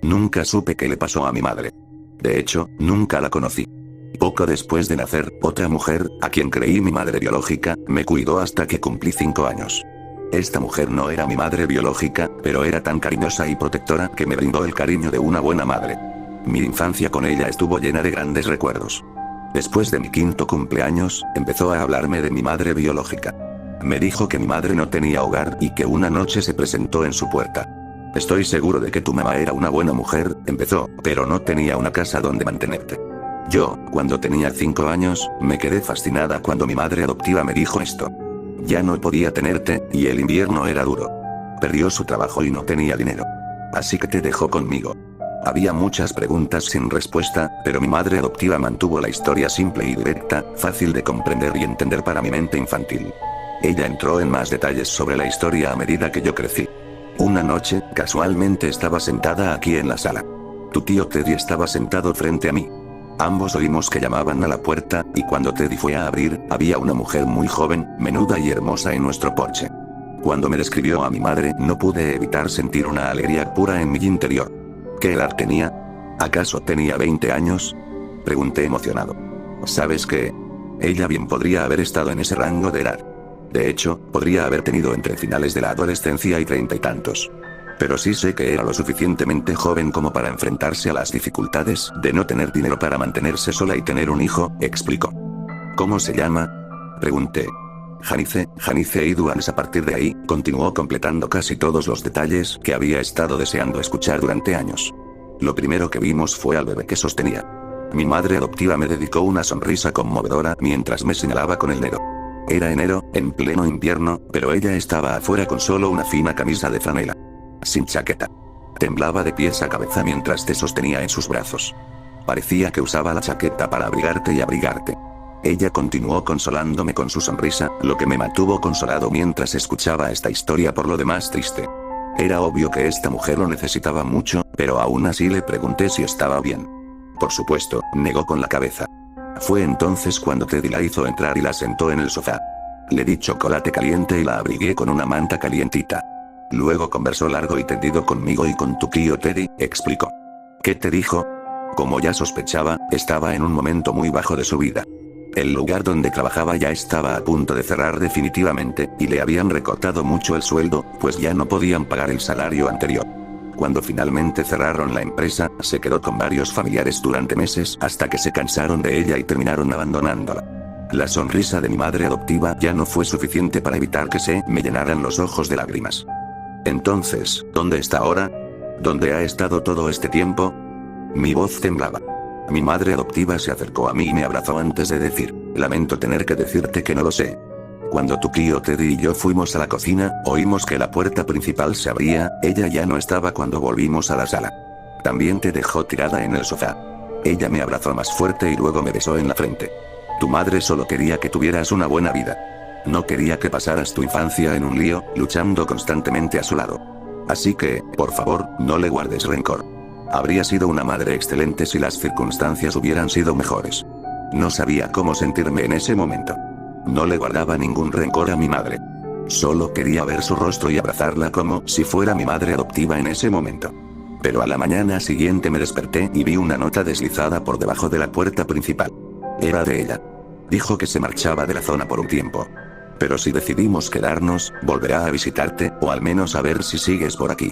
nunca supe qué le pasó a mi madre. De hecho, nunca la conocí. Poco después de nacer, otra mujer, a quien creí mi madre biológica, me cuidó hasta que cumplí 5 años. Esta mujer no era mi madre biológica, pero era tan cariñosa y protectora que me brindó el cariño de una buena madre. Mi infancia con ella estuvo llena de grandes recuerdos. Después de mi 5º cumpleaños, empezó a hablarme de mi madre biológica. Me dijo que mi madre no tenía hogar y que una noche se presentó en su puerta. Estoy seguro de que tu mamá era una buena mujer, empezó, pero no tenía una casa donde mantenerte. Yo, cuando tenía 5 años, me quedé fascinada cuando mi madre adoptiva me dijo esto. Ya no podía tenerte, y el invierno era duro. Perdió su trabajo y no tenía dinero. Así que te dejó conmigo. Había muchas preguntas sin respuesta, pero mi madre adoptiva mantuvo la historia simple y directa, fácil de comprender y entender para mi mente infantil. Ella entró en más detalles sobre la historia a medida que yo crecí. Una noche, casualmente estaba sentada aquí en la sala. Tu tío Teddy estaba sentado frente a mí. Ambos oímos que llamaban a la puerta, y cuando Teddy fue a abrir, había una mujer muy joven, menuda y hermosa en nuestro porche. Cuando me describió a mi madre, no pude evitar sentir una alegría pura en mi interior. ¿Qué edad tenía? ¿Acaso tenía 20 años? Pregunté emocionado. ¿Sabes qué? Ella bien podría haber estado en ese rango de edad. De hecho, podría haber tenido entre finales de la adolescencia y 30 y tantos. Pero sí sé que era lo suficientemente joven como para enfrentarse a las dificultades de no tener dinero para mantenerse sola y tener un hijo, explicó. ¿Cómo se llama? Pregunté. Janice Edwards. A partir de ahí, continuó completando casi todos los detalles que había estado deseando escuchar durante años. Lo primero que vimos fue al bebé que sostenía. Mi madre adoptiva me dedicó una sonrisa conmovedora mientras me señalaba con el dedo. Era enero, en pleno invierno, pero ella estaba afuera con solo una fina camisa de franela. Sin chaqueta. Temblaba de pies a cabeza mientras te sostenía en sus brazos. Parecía que usaba la chaqueta para abrigarte y abrigarte. Ella continuó consolándome con su sonrisa, lo que me mantuvo consolado mientras escuchaba esta historia por lo demás triste. Era obvio que esta mujer lo necesitaba mucho, pero aún así le pregunté si estaba bien. Por supuesto, negó con la cabeza. Fue entonces cuando Teddy la hizo entrar y la sentó en el sofá. Le di chocolate caliente y la abrigué con una manta calientita. Luego conversó largo y tendido conmigo y con tu tío Teddy, explicó. ¿Qué te dijo? Como ya sospechaba, estaba en un momento muy bajo de su vida. El lugar donde trabajaba ya estaba a punto de cerrar definitivamente, y le habían recortado mucho el sueldo, pues ya no podían pagar el salario anterior. Cuando finalmente cerraron la empresa, se quedó con varios familiares durante meses hasta que se cansaron de ella y terminaron abandonándola. La sonrisa de mi madre adoptiva ya no fue suficiente para evitar que se me llenaran los ojos de lágrimas. Entonces, ¿dónde está ahora? ¿Dónde ha estado todo este tiempo? Mi voz temblaba. Mi madre adoptiva se acercó a mí y me abrazó antes de decir, lamento tener que decirte que no lo sé. Cuando tu tío Teddy y yo fuimos a la cocina, oímos que la puerta principal se abría, ella ya no estaba cuando volvimos a la sala. También te dejó tirada en el sofá. Ella me abrazó más fuerte y luego me besó en la frente. Tu madre solo quería que tuvieras una buena vida. No quería que pasaras tu infancia en un lío, luchando constantemente a su lado. Así que, por favor, no le guardes rencor. Habría sido una madre excelente si las circunstancias hubieran sido mejores. No sabía cómo sentirme en ese momento. No le guardaba ningún rencor a mi madre. Solo quería ver su rostro y abrazarla como si fuera mi madre adoptiva en ese momento. Pero a la mañana siguiente me desperté y vi una nota deslizada por debajo de la puerta principal. Era de ella. Dijo que se marchaba de la zona por un tiempo. Pero si decidimos quedarnos, volverá a visitarte, o al menos a ver si sigues por aquí.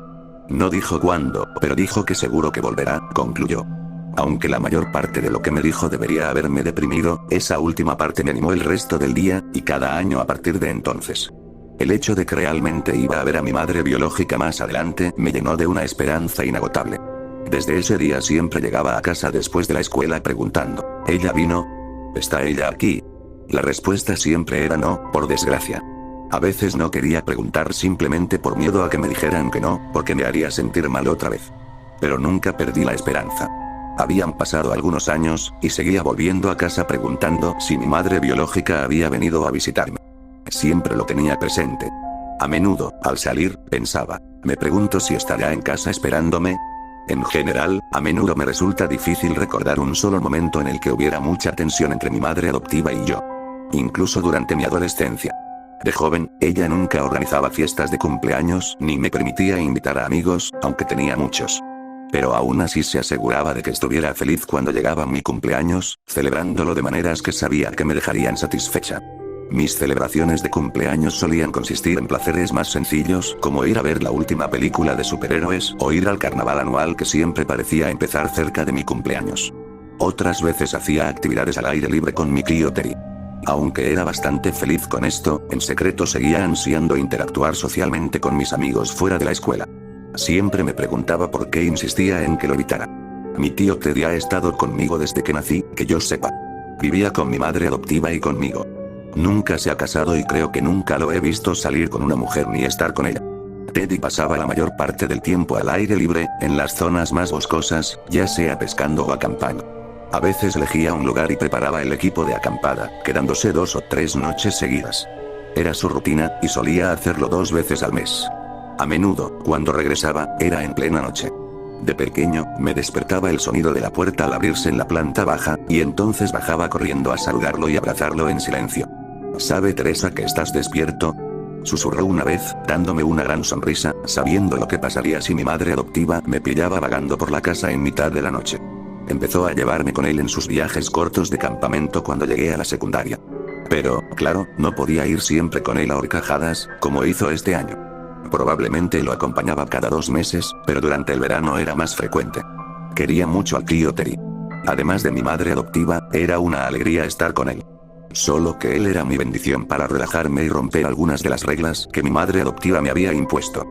No dijo cuándo, pero dijo que seguro que volverá, concluyó. Aunque la mayor parte de lo que me dijo debería haberme deprimido, esa última parte me animó el resto del día, y cada año a partir de entonces. El hecho de que realmente iba a ver a mi madre biológica más adelante, me llenó de una esperanza inagotable. Desde ese día siempre llegaba a casa después de la escuela preguntando, ¿ella vino? ¿Está ella aquí? La respuesta siempre era no, por desgracia. A veces no quería preguntar simplemente por miedo a que me dijeran que no, porque me haría sentir mal otra vez. Pero nunca perdí la esperanza. Habían pasado algunos años, y seguía volviendo a casa preguntando si mi madre biológica había venido a visitarme. Siempre lo tenía presente. A menudo, al salir, pensaba, me pregunto si estará en casa esperándome. En general, a menudo me resulta difícil recordar un solo momento en el que hubiera mucha tensión entre mi madre adoptiva y yo. Incluso durante mi adolescencia. De joven, ella nunca organizaba fiestas de cumpleaños ni me permitía invitar a amigos, aunque tenía muchos. Pero aún así se aseguraba de que estuviera feliz cuando llegaba mi cumpleaños, celebrándolo de maneras que sabía que me dejarían satisfecha. Mis celebraciones de cumpleaños solían consistir en placeres más sencillos, como ir a ver la última película de superhéroes, o ir al carnaval anual que siempre parecía empezar cerca de mi cumpleaños. Otras veces hacía actividades al aire libre con mi tío Terry. Aunque era bastante feliz con esto, en secreto seguía ansiando interactuar socialmente con mis amigos fuera de la escuela. Siempre me preguntaba por qué insistía en que lo evitara. Mi tío Teddy ha estado conmigo desde que nací, que yo sepa. Vivía con mi madre adoptiva y conmigo. Nunca se ha casado y creo que nunca lo he visto salir con una mujer ni estar con ella. Teddy pasaba la mayor parte del tiempo al aire libre, en las zonas más boscosas, ya sea pescando o acampando. A veces elegía un lugar y preparaba el equipo de acampada, quedándose 2 o 3 noches seguidas. Era su rutina, y solía hacerlo 2 veces al mes. A menudo, cuando regresaba, era en plena noche. De pequeño, me despertaba el sonido de la puerta al abrirse en la planta baja, y entonces bajaba corriendo a saludarlo y abrazarlo en silencio. ¿Sabe Teresa que estás despierto?, susurró una vez, dándome una gran sonrisa, sabiendo lo que pasaría si mi madre adoptiva me pillaba vagando por la casa en mitad de la noche. Empezó a llevarme con él en sus viajes cortos de campamento cuando llegué a la secundaria. Pero, claro, no podía ir siempre con él a horcajadas, como hizo este año. Probablemente lo acompañaba cada 2 meses, pero durante el verano era más frecuente. Quería mucho al tío Terry. Además de mi madre adoptiva, era una alegría estar con él. Solo que él era mi bendición para relajarme y romper algunas de las reglas que mi madre adoptiva me había impuesto.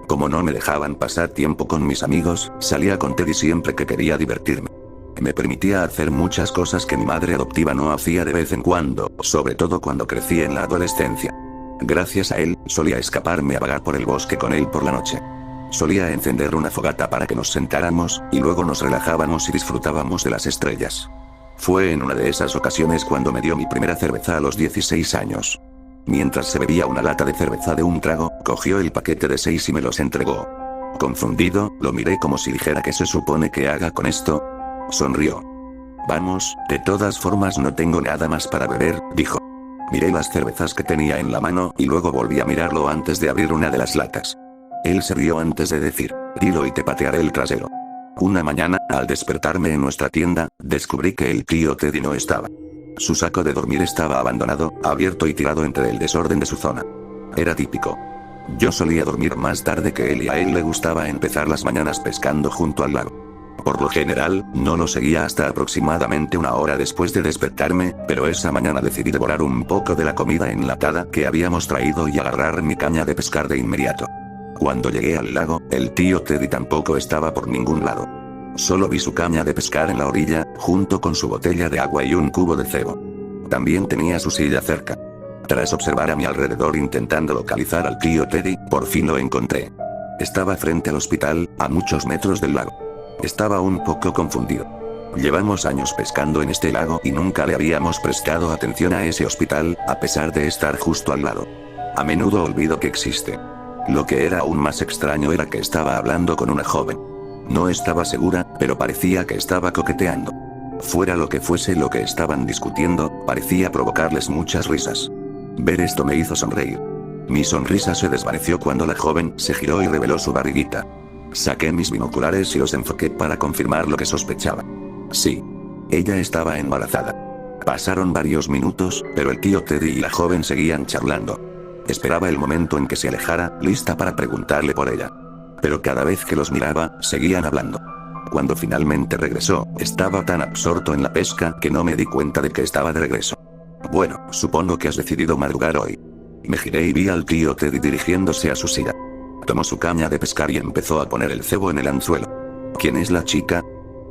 Como no me dejaban pasar tiempo con mis amigos, salía con Teddy siempre que quería divertirme. Me permitía hacer muchas cosas que mi madre adoptiva no hacía de vez en cuando, sobre todo cuando crecí en la adolescencia. Gracias a él, solía escaparme a vagar por el bosque con él por la noche. Solía encender una fogata para que nos sentáramos, y luego nos relajábamos y disfrutábamos de las estrellas. Fue en una de esas ocasiones cuando me dio mi primera cerveza a los 16 años. Mientras se bebía una lata de cerveza de un trago, cogió el paquete de 6 y me los entregó. Confundido, lo miré como si dijera ¿qué se supone que haga con esto? Sonrió. Vamos, de todas formas no tengo nada más para beber, dijo. Miré las cervezas que tenía en la mano y luego volví a mirarlo antes de abrir una de las latas. Él se rió antes de decir, dilo y te patearé el trasero. Una mañana, al despertarme en nuestra tienda, descubrí que el tío Teddy no estaba. Su saco de dormir estaba abandonado, abierto y tirado entre el desorden de su zona. Era típico. Yo solía dormir más tarde que él y a él le gustaba empezar las mañanas pescando junto al lago. Por lo general, no lo seguía hasta aproximadamente 1 hora después de despertarme, pero esa mañana decidí devorar un poco de la comida enlatada que habíamos traído y agarrar mi caña de pescar de inmediato. Cuando llegué al lago, el tío Teddy tampoco estaba por ningún lado. Solo vi su caña de pescar en la orilla, junto con su botella de agua y un cubo de cebo. También tenía su silla cerca. Tras observar a mi alrededor intentando localizar al tío Teddy, por fin lo encontré. Estaba frente al hospital, a muchos metros del lago. Estaba un poco confundido. Llevamos años pescando en este lago y nunca le habíamos prestado atención a ese hospital, a pesar de estar justo al lado. A menudo olvido que existe. Lo que era aún más extraño era que estaba hablando con una joven. No estaba segura, pero parecía que estaba coqueteando. Fuera lo que fuese lo que estaban discutiendo, parecía provocarles muchas risas. Ver esto me hizo sonreír. Mi sonrisa se desvaneció cuando la joven se giró y reveló su barriguita. Saqué mis binoculares y los enfoqué para confirmar lo que sospechaba. Sí. Ella estaba embarazada. Pasaron varios minutos, pero el tío Teddy y la joven seguían charlando. Esperaba el momento en que se alejara, lista para preguntarle por ella. Pero cada vez que los miraba, seguían hablando. Cuando finalmente regresó, estaba tan absorto en la pesca que no me di cuenta de que estaba de regreso. Bueno, supongo que has decidido madrugar hoy. Me giré y vi al tío Teddy dirigiéndose a su silla. Tomó su caña de pescar y empezó a poner el cebo en el anzuelo. ¿Quién es la chica?,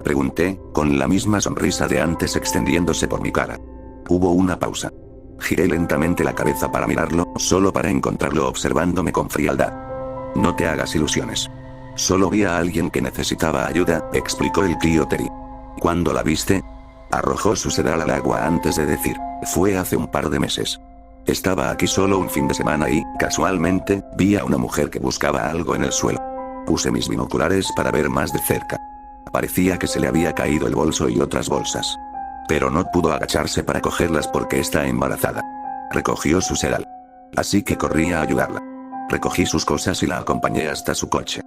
pregunté, con la misma sonrisa de antes extendiéndose por mi cara. Hubo una pausa. Giré lentamente la cabeza para mirarlo, solo para encontrarlo observándome con frialdad. No te hagas ilusiones. Solo vi a alguien que necesitaba ayuda, explicó el tío Terry. ¿Cuándo la viste? Arrojó su sedal al agua antes de decir, fue hace un par de meses. Estaba aquí solo un fin de semana y, casualmente, vi a una mujer que buscaba algo en el suelo. Puse mis binoculares para ver más de cerca. Parecía que se le había caído el bolso y otras bolsas. Pero no pudo agacharse para cogerlas porque está embarazada. Recogió su sedal. Así que corrí a ayudarla. Recogí sus cosas y la acompañé hasta su coche.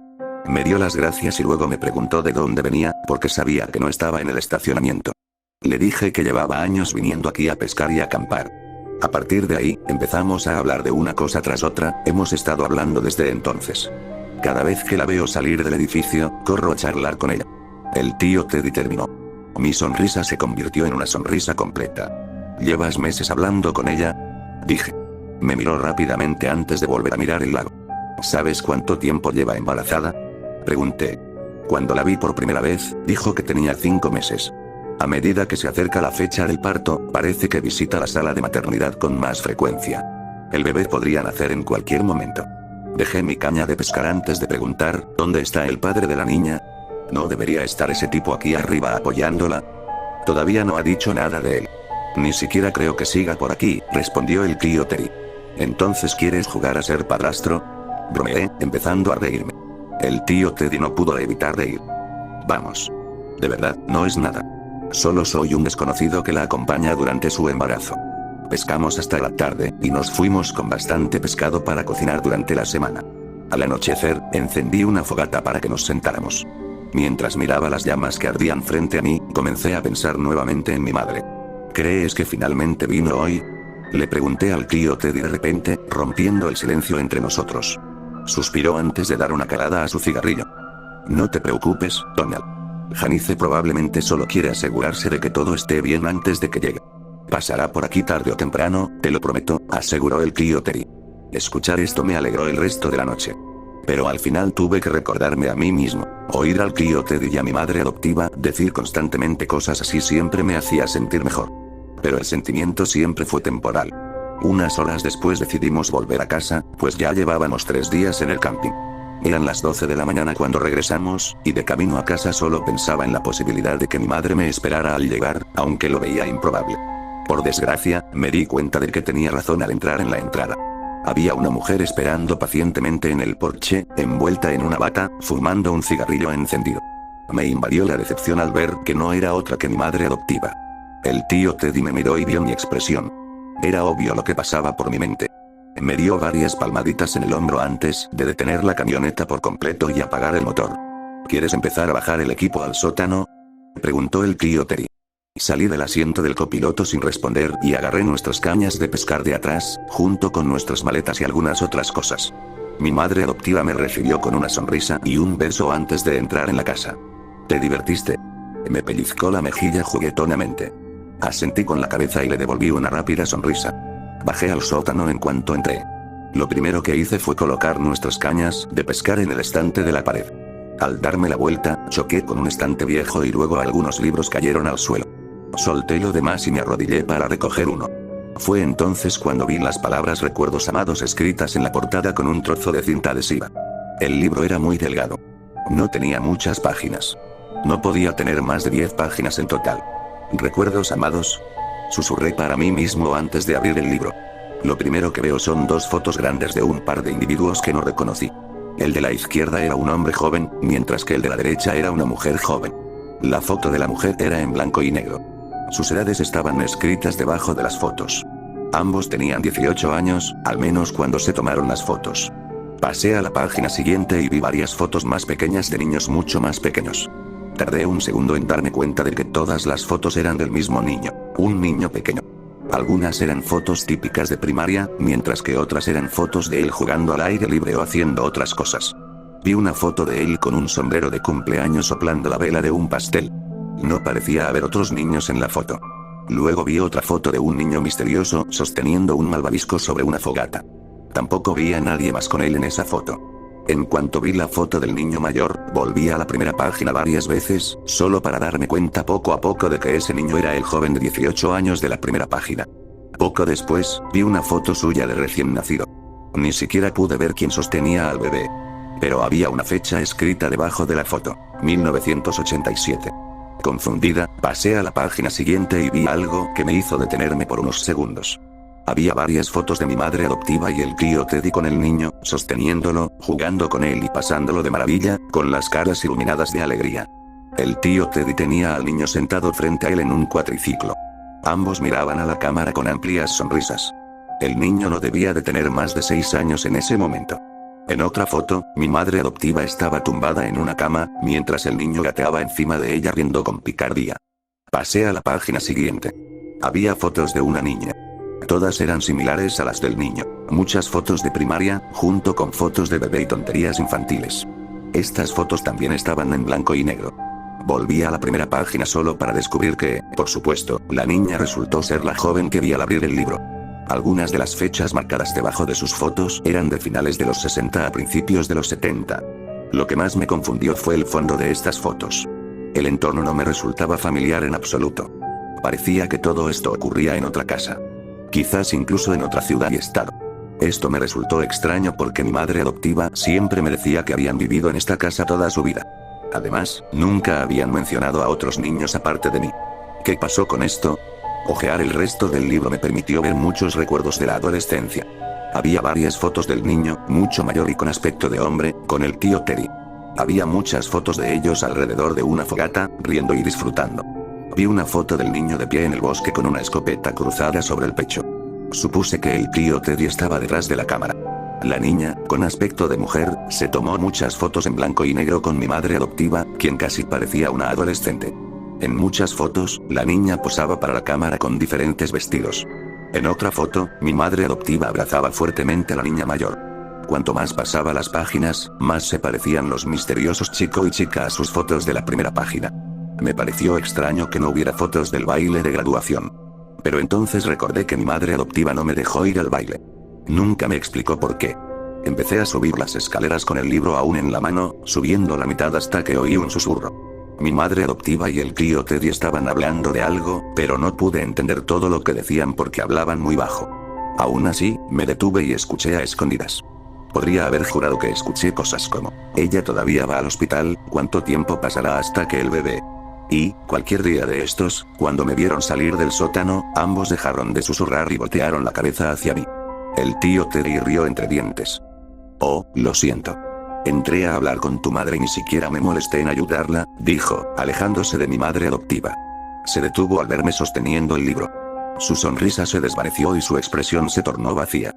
Me dio las gracias y luego me preguntó de dónde venía, porque sabía que no estaba en el estacionamiento. Le dije que llevaba años viniendo aquí a pescar y acampar. A partir de ahí, empezamos a hablar de una cosa tras otra, hemos estado hablando desde entonces. Cada vez que la veo salir del edificio, corro a charlar con ella. El tío Teddy terminó. Mi sonrisa se convirtió en una sonrisa completa. ¿Llevas meses hablando con ella? Dije. Me miró rápidamente antes de volver a mirar el lago. ¿Sabes cuánto tiempo lleva embarazada? Pregunté. Cuando la vi por primera vez, dijo que tenía 5 meses. A medida que se acerca la fecha del parto, parece que visita la sala de maternidad con más frecuencia. El bebé podría nacer en cualquier momento. Dejé mi caña de pescar antes de preguntar, ¿dónde está el padre de la niña? ¿No debería estar ese tipo aquí arriba apoyándola? Todavía no ha dicho nada de él. Ni siquiera creo que siga por aquí, respondió el tío Terry. ¿Entonces quieres jugar a ser padrastro? Bromeé, empezando a reírme. El tío Teddy no pudo evitar reír. Vamos. De verdad, no es nada. Solo soy un desconocido que la acompaña durante su embarazo. Pescamos hasta la tarde, y nos fuimos con bastante pescado para cocinar durante la semana. Al anochecer, encendí una fogata para que nos sentáramos. Mientras miraba las llamas que ardían frente a mí, comencé a pensar nuevamente en mi madre. ¿Crees que finalmente vino hoy? Le pregunté al tío Teddy de repente, rompiendo el silencio entre nosotros. Suspiró antes de dar una calada a su cigarrillo. No te preocupes, Donald. Janice probablemente solo quiere asegurarse de que todo esté bien antes de que llegue. Pasará por aquí tarde o temprano, te lo prometo, aseguró el tío Terry. Escuchar esto me alegró el resto de la noche. Pero al final tuve que recordarme a mí mismo. Oír al tío Teddy y a mi madre adoptiva decir constantemente cosas así siempre me hacía sentir mejor. Pero el sentimiento siempre fue temporal. Unas horas después decidimos volver a casa, pues ya llevábamos 3 días en el camping. Eran las 12 de la mañana cuando regresamos, y de camino a casa solo pensaba en la posibilidad de que mi madre me esperara al llegar, aunque lo veía improbable. Por desgracia, me di cuenta de que tenía razón al entrar en la entrada. Había una mujer esperando pacientemente en el porche, envuelta en una bata, fumando un cigarrillo encendido. Me invadió la decepción al ver que no era otra que mi madre adoptiva. El tío Teddy me miró y vio mi expresión. Era obvio lo que pasaba por mi mente. Me dio varias palmaditas en el hombro antes de detener la camioneta por completo y apagar el motor. ¿Quieres empezar a bajar el equipo al sótano?, preguntó el tío Terry. Salí del asiento del copiloto sin responder y agarré nuestras cañas de pescar de atrás, junto con nuestras maletas y algunas otras cosas. Mi madre adoptiva me recibió con una sonrisa y un beso antes de entrar en la casa. ¿Te divertiste? Me pellizcó la mejilla juguetonamente. Asentí con la cabeza y le devolví una rápida sonrisa. Bajé al sótano en cuanto entré. Lo primero que hice fue colocar nuestras cañas de pescar en el estante de la pared. Al darme la vuelta, choqué con un estante viejo y luego algunos libros cayeron al suelo. Solté lo demás y me arrodillé para recoger uno. Fue entonces cuando vi las palabras "Recuerdos amados" escritas en la portada con un trozo de cinta adhesiva. El libro era muy delgado. No tenía muchas páginas. No podía tener más de 10 páginas en total. ¿Recuerdos amados?, susurré para mí mismo antes de abrir el libro. Lo primero que veo son 2 fotos grandes de un par de individuos que no reconocí. El de la izquierda era un hombre joven, mientras que el de la derecha era una mujer joven. La foto de la mujer era en blanco y negro. Sus edades estaban escritas debajo de las fotos. Ambos tenían 18 años, al menos cuando se tomaron las fotos. Pasé a la página siguiente y vi varias fotos más pequeñas de niños mucho más pequeños. Tardé un segundo en darme cuenta de que todas las fotos eran del mismo niño, un niño pequeño. Algunas eran fotos típicas de primaria, mientras que otras eran fotos de él jugando al aire libre o haciendo otras cosas. Vi una foto de él con un sombrero de cumpleaños soplando la vela de un pastel. No parecía haber otros niños en la foto. Luego vi otra foto de un niño misterioso sosteniendo un malvavisco sobre una fogata. Tampoco vi a nadie más con él en esa foto. En cuanto vi la foto del niño mayor, volví a la primera página varias veces, solo para darme cuenta poco a poco de que ese niño era el joven de 18 años de la primera página. Poco después, vi una foto suya de recién nacido. Ni siquiera pude ver quién sostenía al bebé. Pero había una fecha escrita debajo de la foto: 1987. Confundida, pasé a la página siguiente y vi algo que me hizo detenerme por unos segundos. Había varias fotos de mi madre adoptiva y el tío Teddy con el niño, sosteniéndolo, jugando con él y pasándolo de maravilla, con las caras iluminadas de alegría. El tío Teddy tenía al niño sentado frente a él en un cuatriciclo. Ambos miraban a la cámara con amplias sonrisas. El niño no debía de tener más de 6 años en ese momento. En otra foto, mi madre adoptiva estaba tumbada en una cama, mientras el niño gateaba encima de ella riendo con picardía. Pasé a la página siguiente. Había fotos de una niña. Todas eran similares a las del niño. Muchas fotos de primaria, junto con fotos de bebé y tonterías infantiles. Estas fotos también estaban en blanco y negro. Volví a la primera página solo para descubrir que, por supuesto, la niña resultó ser la joven que vi al abrir el libro. Algunas de las fechas marcadas debajo de sus fotos eran de finales de los 60 a principios de los 70. Lo que más me confundió fue el fondo de estas fotos. El entorno no me resultaba familiar en absoluto. Parecía que todo esto ocurría en otra casa. Quizás incluso en otra ciudad y estado. Esto me resultó extraño porque mi madre adoptiva siempre me decía que habían vivido en esta casa toda su vida. Además, nunca habían mencionado a otros niños aparte de mí. ¿Qué pasó con esto? Ojear el resto del libro me permitió ver muchos recuerdos de la adolescencia. Había varias fotos del niño, mucho mayor y con aspecto de hombre, con el tío Teddy. Había muchas fotos de ellos alrededor de una fogata, riendo y disfrutando. Vi una foto del niño de pie en el bosque con una escopeta cruzada sobre el pecho. Supuse que el tío Teddy estaba detrás de la cámara. La niña, con aspecto de mujer, se tomó muchas fotos en blanco y negro con mi madre adoptiva, quien casi parecía una adolescente. En muchas fotos, la niña posaba para la cámara con diferentes vestidos. En otra foto, mi madre adoptiva abrazaba fuertemente a la niña mayor. Cuanto más pasaba las páginas, más se parecían los misteriosos chico y chica a sus fotos de la primera página. Me pareció extraño que no hubiera fotos del baile de graduación. Pero entonces recordé que mi madre adoptiva no me dejó ir al baile. Nunca me explicó por qué. Empecé a subir las escaleras con el libro aún en la mano, subiendo la mitad hasta que oí un susurro. Mi madre adoptiva y el tío Teddy estaban hablando de algo, pero no pude entender todo lo que decían porque hablaban muy bajo. Aún así, me detuve y escuché a escondidas. Podría haber jurado que escuché cosas como: ella todavía va al hospital, ¿cuánto tiempo pasará hasta que el bebé? Y, cualquier día de estos, cuando me vieron salir del sótano, ambos dejaron de susurrar y voltearon la cabeza hacia mí. El tío Teddy rió entre dientes. Oh, lo siento. Entré a hablar con tu madre y ni siquiera me molesté en ayudarla, dijo, alejándose de mi madre adoptiva. Se detuvo al verme sosteniendo el libro. Su sonrisa se desvaneció y su expresión se tornó vacía.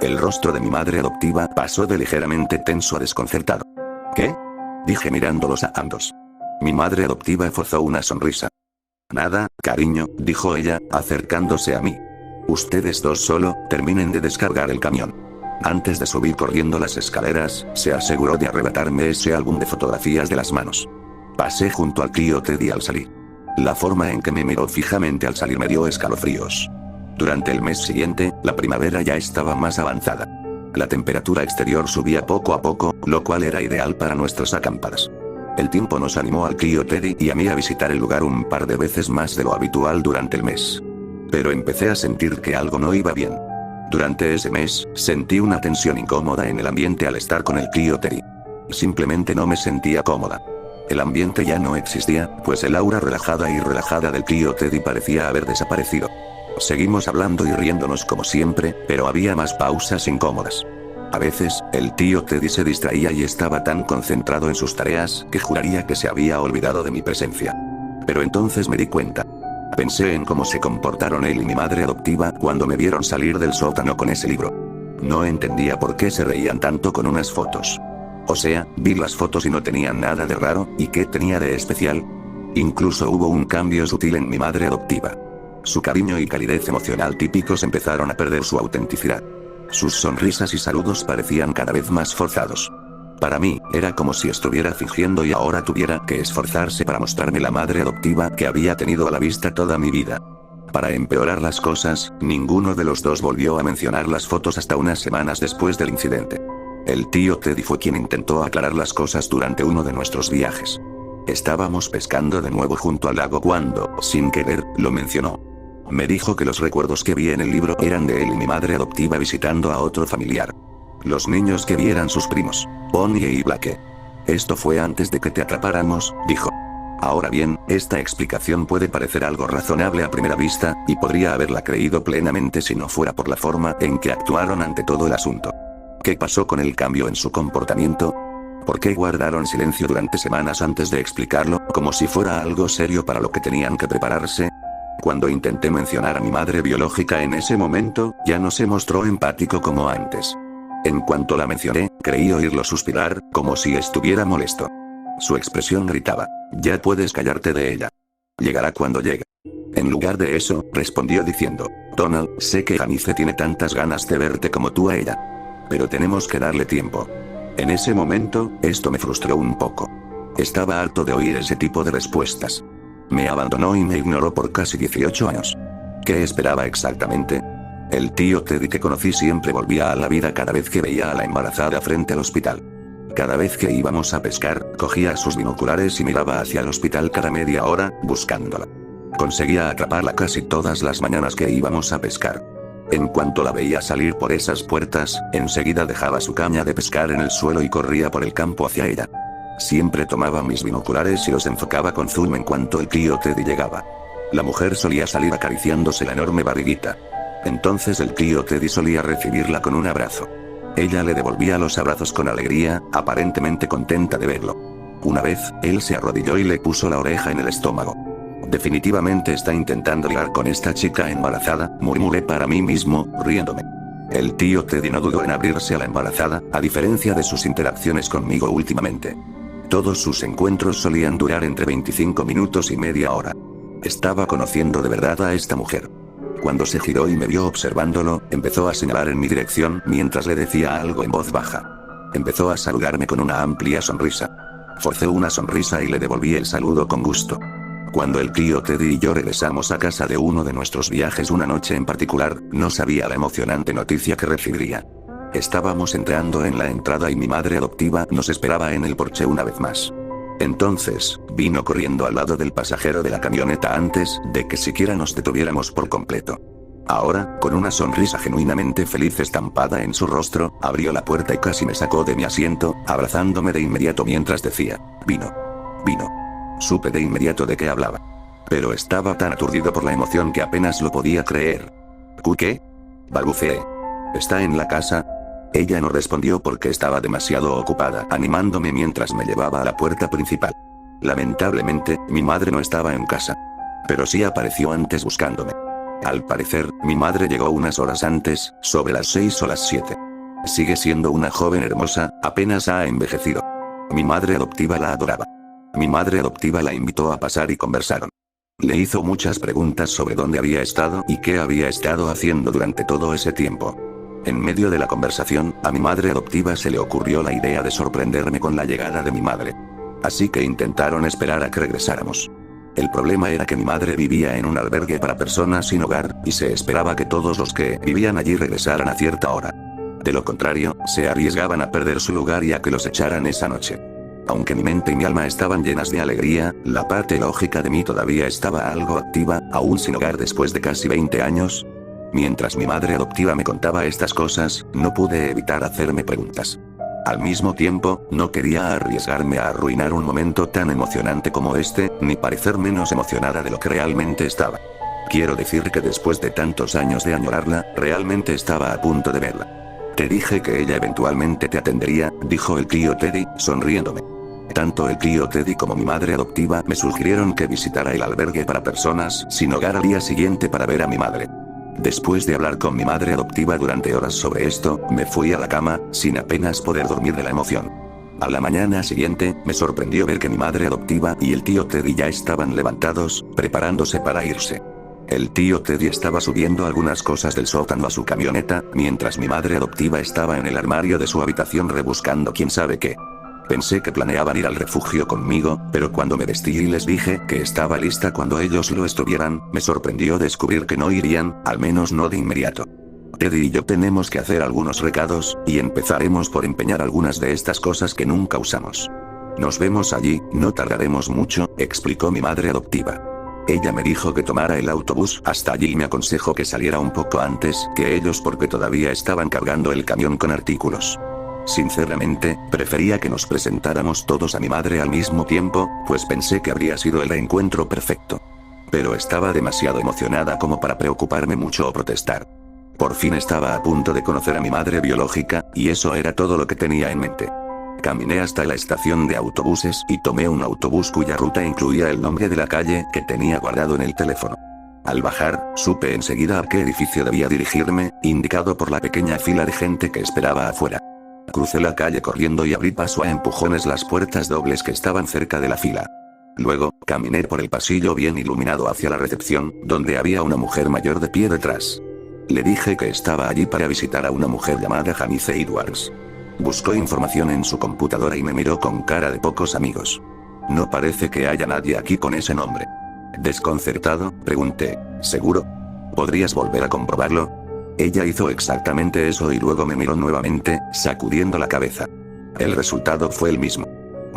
El rostro de mi madre adoptiva pasó de ligeramente tenso a desconcertado. ¿Qué? Dije mirándolos a ambos. Mi madre adoptiva forzó una sonrisa. Nada, cariño, dijo ella, acercándose a mí. Ustedes dos solo, terminen de descargar el camión. Antes de subir corriendo las escaleras, se aseguró de arrebatarme ese álbum de fotografías de las manos. Pasé junto al tío Teddy al salir. La forma en que me miró fijamente al salir me dio escalofríos. Durante el mes siguiente, la primavera ya estaba más avanzada. La temperatura exterior subía poco a poco, lo cual era ideal para nuestras acampadas. El tiempo nos animó al tío Teddy y a mí a visitar el lugar un par de veces más de lo habitual durante el mes. Pero empecé a sentir que algo no iba bien. Durante ese mes, sentí una tensión incómoda en el ambiente al estar con el tío Teddy. Simplemente no me sentía cómoda. El ambiente ya no existía, pues el aura relajada del tío Teddy parecía haber desaparecido. Seguimos hablando y riéndonos como siempre, pero había más pausas incómodas. A veces, el tío Teddy se distraía y estaba tan concentrado en sus tareas que juraría que se había olvidado de mi presencia. Pero entonces me di cuenta. Pensé en cómo se comportaron él y mi madre adoptiva cuando me vieron salir del sótano con ese libro. No entendía por qué se reían tanto con unas fotos. O sea, vi las fotos y no tenían nada de raro, ¿y qué tenía de especial? Incluso hubo un cambio sutil en mi madre adoptiva. Su cariño y calidez emocional típicos empezaron a perder su autenticidad. Sus sonrisas y saludos parecían cada vez más forzados. Para mí, era como si estuviera fingiendo y ahora tuviera que esforzarse para mostrarme la madre adoptiva que había tenido a la vista toda mi vida. Para empeorar las cosas, ninguno de los dos volvió a mencionar las fotos hasta unas semanas después del incidente. El tío Teddy fue quien intentó aclarar las cosas durante uno de nuestros viajes. Estábamos pescando de nuevo junto al lago cuando, sin querer, lo mencionó. Me dijo que los recuerdos que vi en el libro eran de él y mi madre adoptiva visitando a otro familiar. Los niños que vi eran sus primos, Bonnie y Blake. Esto fue antes de que te atrapáramos, dijo. Ahora bien, esta explicación puede parecer algo razonable a primera vista, y podría haberla creído plenamente si no fuera por la forma en que actuaron ante todo el asunto. ¿Qué pasó con el cambio en su comportamiento? ¿Por qué guardaron silencio durante semanas antes de explicarlo, como si fuera algo serio para lo que tenían que prepararse? Cuando intenté mencionar a mi madre biológica en ese momento, ya no se mostró empático como antes. En cuanto la mencioné, creí oírlo suspirar, como si estuviera molesto. Su expresión gritaba: ya puedes callarte de ella. Llegará cuando llegue. En lugar de eso, respondió diciendo: Donald, sé que Janice tiene tantas ganas de verte como tú a ella. Pero tenemos que darle tiempo. En ese momento, esto me frustró un poco. Estaba harto de oír ese tipo de respuestas. Me abandonó y me ignoró por casi 18 años. ¿Qué esperaba exactamente? El tío Teddy que conocí siempre volvía a la vida cada vez que veía a la embarazada frente al hospital. Cada vez que íbamos a pescar, cogía sus binoculares y miraba hacia el hospital cada media hora, buscándola. Conseguía atraparla casi todas las mañanas que íbamos a pescar. En cuanto la veía salir por esas puertas, enseguida dejaba su caña de pescar en el suelo y corría por el campo hacia ella. Siempre tomaba mis binoculares y los enfocaba con zoom en cuanto el tío Teddy llegaba. La mujer solía salir acariciándose la enorme barriguita. Entonces el tío Teddy solía recibirla con un abrazo. Ella le devolvía los abrazos con alegría, aparentemente contenta de verlo. Una vez, él se arrodilló y le puso la oreja en el estómago. Definitivamente está intentando ligar con esta chica embarazada, murmuré para mí mismo, riéndome. El tío Teddy no dudó en abrirse a la embarazada, a diferencia de sus interacciones conmigo últimamente. Todos sus encuentros solían durar entre 25 minutos y media hora. Estaba conociendo de verdad a esta mujer. Cuando se giró y me vio observándolo, empezó a señalar en mi dirección mientras le decía algo en voz baja. Empezó a saludarme con una amplia sonrisa. Forcé una sonrisa y le devolví el saludo con gusto. Cuando el tío Teddy y yo regresamos a casa de uno de nuestros viajes una noche en particular, no sabía la emocionante noticia que recibiría. Estábamos entrando en la entrada y mi madre adoptiva nos esperaba en el porche una vez más. Entonces, vino corriendo al lado del pasajero de la camioneta antes de que siquiera nos detuviéramos por completo. Ahora, con una sonrisa genuinamente feliz estampada en su rostro, abrió la puerta y casi me sacó de mi asiento, abrazándome de inmediato mientras decía: vino. Vino. Supe de inmediato de qué hablaba. Pero estaba tan aturdido por la emoción que apenas lo podía creer. ¿Qué? Balbuceé. ¿Está en la casa? Ella no respondió porque estaba demasiado ocupada animándome mientras me llevaba a la puerta principal. Lamentablemente, mi madre no estaba en casa. Pero sí apareció antes buscándome. Al parecer, mi madre llegó unas horas antes, sobre las 6 o las 7. Sigue siendo una joven hermosa, apenas ha envejecido. Mi madre adoptiva la adoraba. Mi madre adoptiva la invitó a pasar y conversaron. Le hizo muchas preguntas sobre dónde había estado y qué había estado haciendo durante todo ese tiempo. En medio de la conversación, a mi madre adoptiva se le ocurrió la idea de sorprenderme con la llegada de mi madre. Así que intentaron esperar a que regresáramos. El problema era que mi madre vivía en un albergue para personas sin hogar, y se esperaba que todos los que vivían allí regresaran a cierta hora. De lo contrario, se arriesgaban a perder su lugar y a que los echaran esa noche. Aunque mi mente y mi alma estaban llenas de alegría, la parte lógica de mí todavía estaba algo activa, aún sin hogar después de casi 20 años. Mientras mi madre adoptiva me contaba estas cosas, no pude evitar hacerme preguntas. Al mismo tiempo, no quería arriesgarme a arruinar un momento tan emocionante como este, ni parecer menos emocionada de lo que realmente estaba. Quiero decir que después de tantos años de añorarla, realmente estaba a punto de verla. Te dije que ella eventualmente te atendería, dijo el tío Teddy, sonriéndome. Tanto el tío Teddy como mi madre adoptiva me sugirieron que visitara el albergue para personas sin hogar al día siguiente para ver a mi madre. Después de hablar con mi madre adoptiva durante horas sobre esto, me fui a la cama, sin apenas poder dormir de la emoción. A la mañana siguiente, me sorprendió ver que mi madre adoptiva y el tío Teddy ya estaban levantados, preparándose para irse. El tío Teddy estaba subiendo algunas cosas del sótano a su camioneta, mientras mi madre adoptiva estaba en el armario de su habitación rebuscando quién sabe qué. Pensé que planeaban ir al refugio conmigo, pero cuando me vestí y les dije que estaba lista cuando ellos lo estuvieran, me sorprendió descubrir que no irían, al menos no de inmediato. Teddy y yo tenemos que hacer algunos recados, y empezaremos por empeñar algunas de estas cosas que nunca usamos. Nos vemos allí, no tardaremos mucho, explicó mi madre adoptiva. Ella me dijo que tomara el autobús hasta allí y me aconsejó que saliera un poco antes que ellos porque todavía estaban cargando el camión con artículos. Sinceramente, prefería que nos presentáramos todos a mi madre al mismo tiempo, pues pensé que habría sido el reencuentro perfecto. Pero estaba demasiado emocionada como para preocuparme mucho o protestar. Por fin estaba a punto de conocer a mi madre biológica, y eso era todo lo que tenía en mente. Caminé hasta la estación de autobuses y tomé un autobús cuya ruta incluía el nombre de la calle que tenía guardado en el teléfono. Al bajar, supe enseguida a qué edificio debía dirigirme, indicado por la pequeña fila de gente que esperaba afuera. Crucé la calle corriendo y abrí paso a empujones las puertas dobles que estaban cerca de la fila. Luego, caminé por el pasillo bien iluminado hacia la recepción, donde había una mujer mayor de pie detrás. Le dije que estaba allí para visitar a una mujer llamada Janice Edwards. Buscó información en su computadora y me miró con cara de pocos amigos. No parece que haya nadie aquí con ese nombre. Desconcertado, pregunté, ¿seguro? ¿Podrías volver a comprobarlo? Ella hizo exactamente eso y luego me miró nuevamente, sacudiendo la cabeza. El resultado fue el mismo.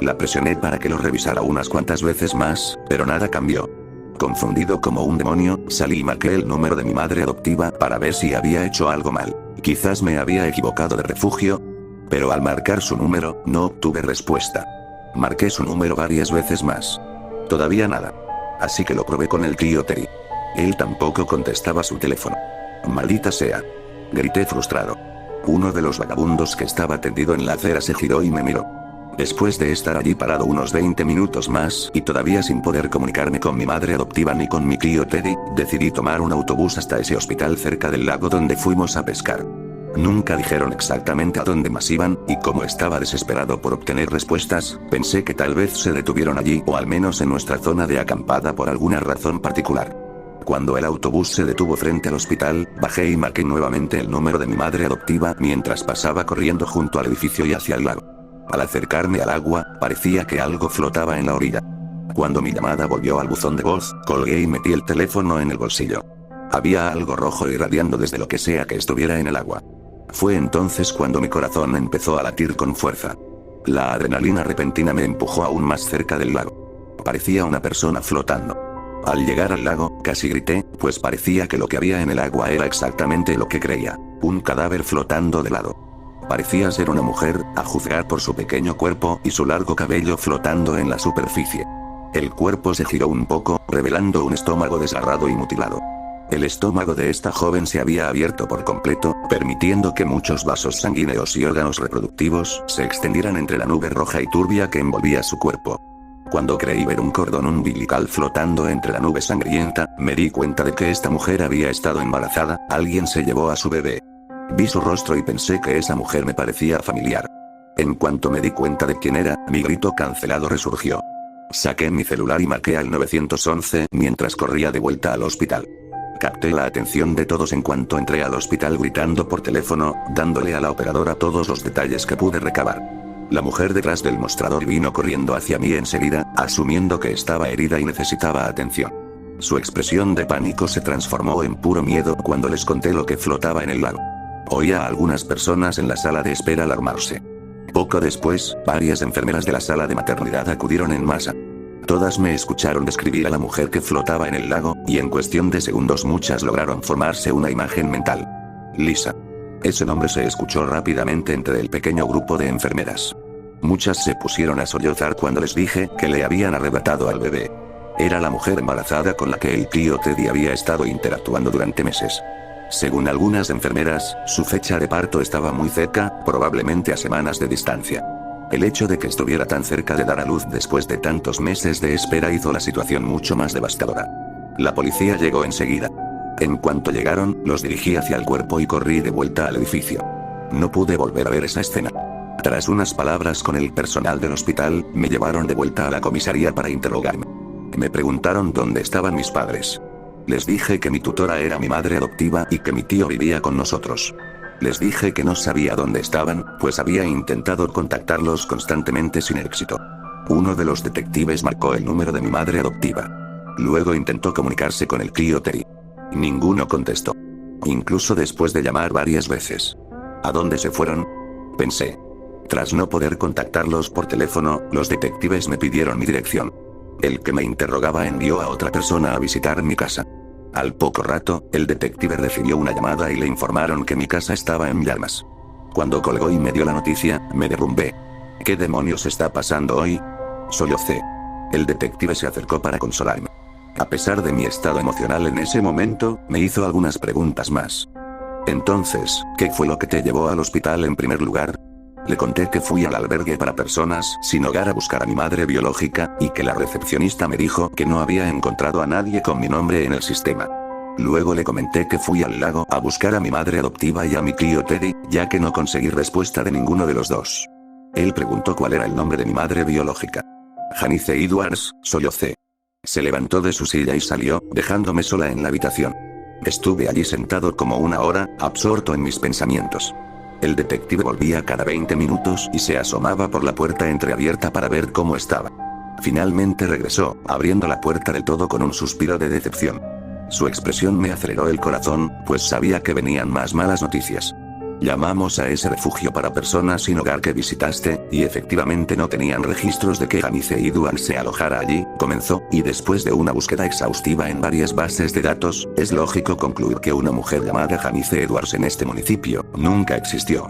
La presioné para que lo revisara unas cuantas veces más, pero nada cambió. Confundido como un demonio, salí y marqué el número de mi madre adoptiva para ver si había hecho algo mal. Quizás me había equivocado de refugio. Pero al marcar su número, no obtuve respuesta. Marqué su número varias veces más. Todavía nada. Así que lo probé con el tío Terry. Él tampoco contestaba su teléfono. Maldita sea. Grité frustrado. Uno de los vagabundos que estaba tendido en la acera se giró y me miró. Después de estar allí parado unos 20 minutos más y todavía sin poder comunicarme con mi madre adoptiva ni con mi tío Teddy, decidí tomar un autobús hasta ese hospital cerca del lago donde fuimos a pescar. Nunca dijeron exactamente a dónde más iban, y como estaba desesperado por obtener respuestas, pensé que tal vez se detuvieron allí o al menos en nuestra zona de acampada por alguna razón particular. Cuando el autobús se detuvo frente al hospital, bajé y marqué nuevamente el número de mi madre adoptiva mientras pasaba corriendo junto al edificio y hacia el lago. Al acercarme al agua, parecía que algo flotaba en la orilla. Cuando mi llamada volvió al buzón de voz, colgué y metí el teléfono en el bolsillo. Había algo rojo irradiando desde lo que sea que estuviera en el agua. Fue entonces cuando mi corazón empezó a latir con fuerza. La adrenalina repentina me empujó aún más cerca del lago. Parecía una persona flotando. Al llegar al lago, casi grité, pues parecía que lo que había en el agua era exactamente lo que creía: un cadáver flotando de lado. Parecía ser una mujer, a juzgar por su pequeño cuerpo y su largo cabello flotando en la superficie. El cuerpo se giró un poco, revelando un estómago desgarrado y mutilado. El estómago de esta joven se había abierto por completo, permitiendo que muchos vasos sanguíneos y órganos reproductivos se extendieran entre la nube roja y turbia que envolvía su cuerpo. Cuando creí ver un cordón umbilical flotando entre la nube sangrienta, me di cuenta de que esta mujer había estado embarazada. Alguien se llevó a su bebé. Vi su rostro y pensé que esa mujer me parecía familiar. En cuanto me di cuenta de quién era, mi grito cancelado resurgió. Saqué mi celular y marqué al 911 mientras corría de vuelta al hospital. Capté la atención de todos en cuanto entré al hospital gritando por teléfono, dándole a la operadora todos los detalles que pude recabar. La mujer detrás del mostrador vino corriendo hacia mí enseguida, asumiendo que estaba herida y necesitaba atención. Su expresión de pánico se transformó en puro miedo cuando les conté lo que flotaba en el lago. Oía a algunas personas en la sala de espera alarmarse. Poco después, varias enfermeras de la sala de maternidad acudieron en masa. Todas me escucharon describir a la mujer que flotaba en el lago, y en cuestión de segundos muchas lograron formarse una imagen mental. Lisa. Ese nombre se escuchó rápidamente entre el pequeño grupo de enfermeras. Muchas se pusieron a sollozar cuando les dije que le habían arrebatado al bebé. Era la mujer embarazada con la que el tío Teddy había estado interactuando durante meses. Según algunas enfermeras, su fecha de parto estaba muy cerca, probablemente a semanas de distancia. El hecho de que estuviera tan cerca de dar a luz después de tantos meses de espera hizo la situación mucho más devastadora. La policía llegó enseguida. En cuanto llegaron, los dirigí hacia el cuerpo y corrí de vuelta al edificio. No pude volver a ver esa escena. Tras unas palabras con el personal del hospital, me llevaron de vuelta a la comisaría para interrogarme. Me preguntaron dónde estaban mis padres. Les dije que mi tutora era mi madre adoptiva y que mi tío vivía con nosotros. Les dije que no sabía dónde estaban, pues había intentado contactarlos constantemente sin éxito. Uno de los detectives marcó el número de mi madre adoptiva. Luego intentó comunicarse con el tío Terry. Ninguno contestó. Incluso después de llamar varias veces. ¿A dónde se fueron?, pensé. Tras no poder contactarlos por teléfono, los detectives me pidieron mi dirección. El que me interrogaba envió a otra persona a visitar mi casa. Al poco rato, el detective recibió una llamada y le informaron que mi casa estaba en llamas. Cuando colgó y me dio la noticia, me derrumbé. ¿Qué demonios está pasando hoy?, sollocé. El detective se acercó para consolarme. A pesar de mi estado emocional en ese momento, me hizo algunas preguntas más. Entonces, ¿qué fue lo que te llevó al hospital en primer lugar? Le conté que fui al albergue para personas sin hogar a buscar a mi madre biológica, y que la recepcionista me dijo que no había encontrado a nadie con mi nombre en el sistema. Luego le comenté que fui al lago a buscar a mi madre adoptiva y a mi tío Teddy, ya que no conseguí respuesta de ninguno de los dos. Él preguntó cuál era el nombre de mi madre biológica. Janice Edwards, sollocé. Se levantó de su silla y salió, dejándome sola en la habitación. Estuve allí sentado como una hora, absorto en mis pensamientos. El detective volvía cada 20 minutos y se asomaba por la puerta entreabierta para ver cómo estaba. Finalmente regresó, abriendo la puerta del todo con un suspiro de decepción. Su expresión me aceleró el corazón, pues sabía que venían más malas noticias. Llamamos a ese refugio para personas sin hogar que visitaste, y efectivamente no tenían registros de que Janice Edwards se alojara allí, comenzó, y después de una búsqueda exhaustiva en varias bases de datos, es lógico concluir que una mujer llamada Janice Edwards en este municipio, nunca existió.